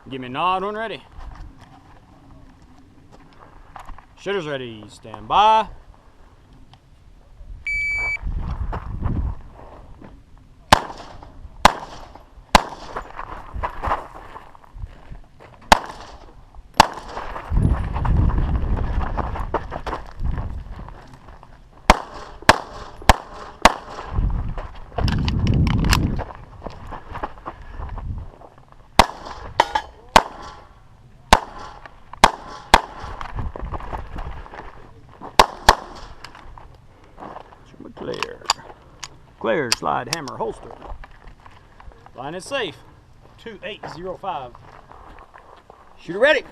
Give me a nod when ready. Shooter's ready. Stand by. Clear. Clear, slide, hammer, holster. Line is safe. 2805. Shooter ready.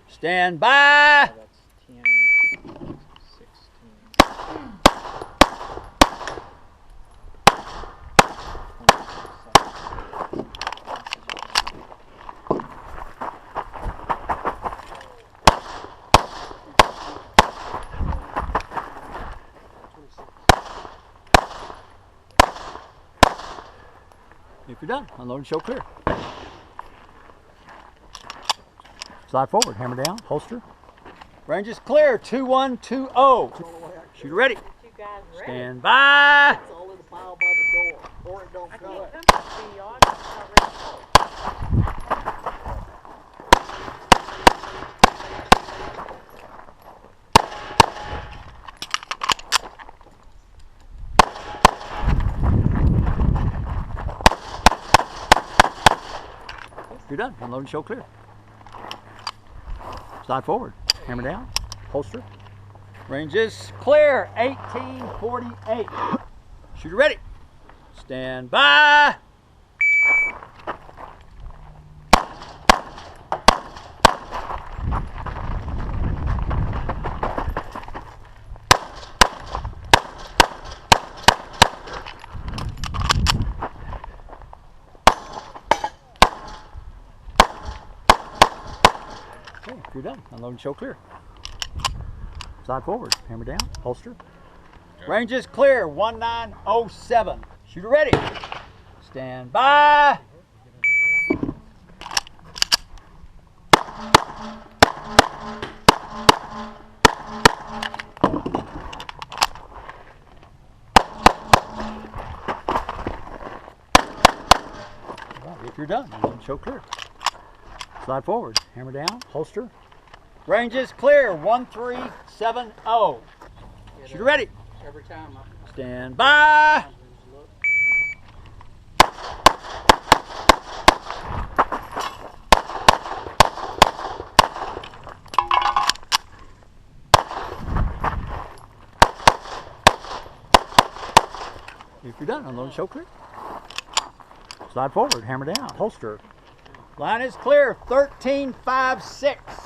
Stand by. That's 10, 16, 26. If you're done, unload and show clear. Slide forward, hammer down, holster. Range is clear, 2120. Shooter ready. You guys ready? Stand by. It's all in the pile by the door, or it don't I cut. can't come to the yard. It's not ready to go. You're done. Unload and show clear. Slide forward. Hammer down. Holster. Range is clear. 1848. Shooter ready. Stand by. Okay, you're done. Unload and show clear. Slide forward. Hammer down. Holster. Range is clear. 1907. Shooter ready. Stand by. Right, if you're done, unload and show clear. Slide forward. Hammer down. Holster. Range is clear. 1370. Shooter ready. Every time I Stand by. look. If you're done, unload and show clear. Slide forward. Hammer down. Holster. Line is clear. 1356.